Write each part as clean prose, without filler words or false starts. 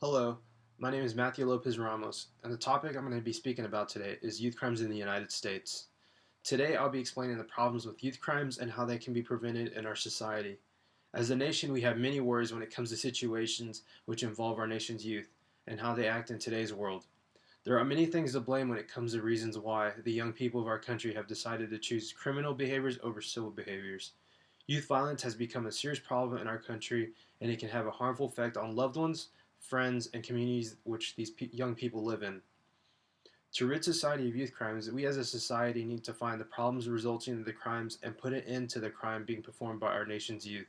Hello, my name is Matthew Lopez-Ramos, and the topic I'm going to be speaking about today is youth crimes in the United States. Today I'll be explaining the problems with youth crimes and how they can be prevented in our society. As a nation, we have many worries when it comes to situations which involve our nation's youth and how they act in today's world. There are many things to blame when it comes to reasons why the young people of our country have decided to choose criminal behaviors over civil behaviors. Youth violence has become a serious problem in our country, and it can have a harmful effect on loved ones, friends, and communities which these young people live in. To rid society of youth crimes, we as a society need to find the problems resulting in the crimes and put an end to the crime being performed by our nation's youth.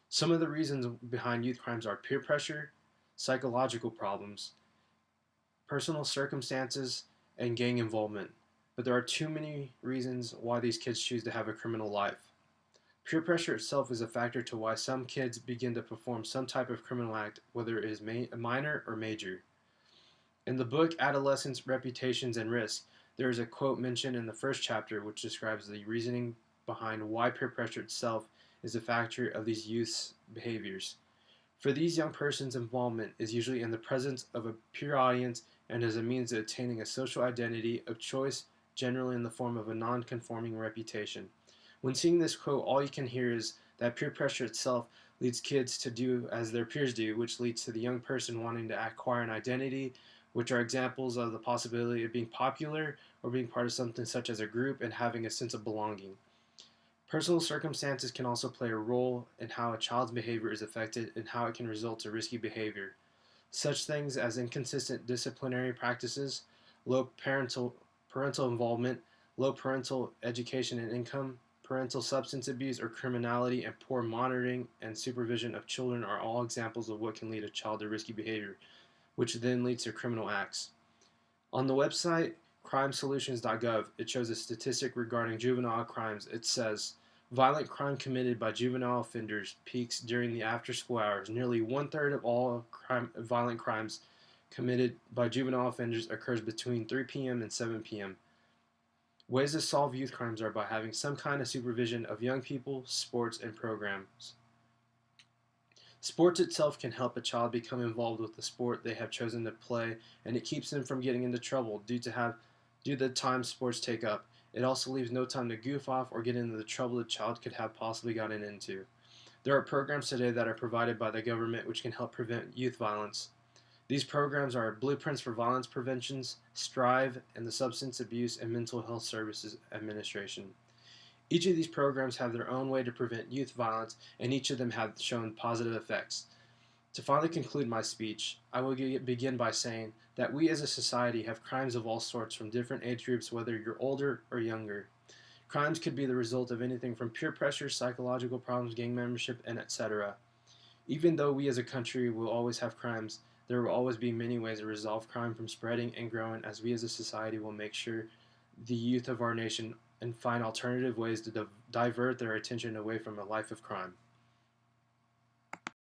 Some of the reasons behind youth crimes are peer pressure, psychological problems, personal circumstances, and gang involvement. But there are too many reasons why these kids choose to have a criminal life. Peer pressure itself is a factor to why some kids begin to perform some type of criminal act, whether it is minor or major. In the book Adolescence, Reputations, and Risk, there is a quote mentioned in the first chapter which describes the reasoning behind why peer pressure itself is a factor of these youth's behaviors. For these young persons, involvement is usually in the presence of a peer audience and as a means of attaining a social identity of choice, generally in the form of a non-conforming reputation. When seeing this quote, all you can hear is that peer pressure itself leads kids to do as their peers do, which leads to the young person wanting to acquire an identity, which are examples of the possibility of being popular or being part of something such as a group and having a sense of belonging. Personal circumstances can also play a role in how a child's behavior is affected and how it can result to risky behavior. Such things as inconsistent disciplinary practices, low parental involvement, low parental education and income, parental substance abuse or criminality, and poor monitoring and supervision of children are all examples of what can lead a child to risky behavior, which then leads to criminal acts. On the website crimesolutions.gov, it shows a statistic regarding juvenile crimes. It says, violent crime committed by juvenile offenders peaks during the after-school hours. Nearly one-third of all violent crimes committed by juvenile offenders occurs between 3 p.m. and 7 p.m. Ways to solve youth crimes are by having some kind of supervision of young people, sports, and programs. Sports itself can help a child become involved with the sport they have chosen to play, and it keeps them from getting into trouble due to the time sports take up. It also leaves no time to goof off or get into the trouble the child could have possibly gotten into. There are programs today that are provided by the government which can help prevent youth violence. These programs are Blueprints for Violence Preventions, Strive, and the Substance Abuse and Mental Health Services Administration. Each of these programs have their own way to prevent youth violence, and each of them have shown positive effects. To finally conclude my speech, I will begin by saying that we as a society have crimes of all sorts from different age groups, whether you're older or younger. Crimes could be the result of anything from peer pressure, psychological problems, gang membership, and etc. Even though we as a country will always have crimes, there will always be many ways to resolve crime from spreading and growing, as we as a society will make sure the youth of our nation and find alternative ways to divert their attention away from a life of crime.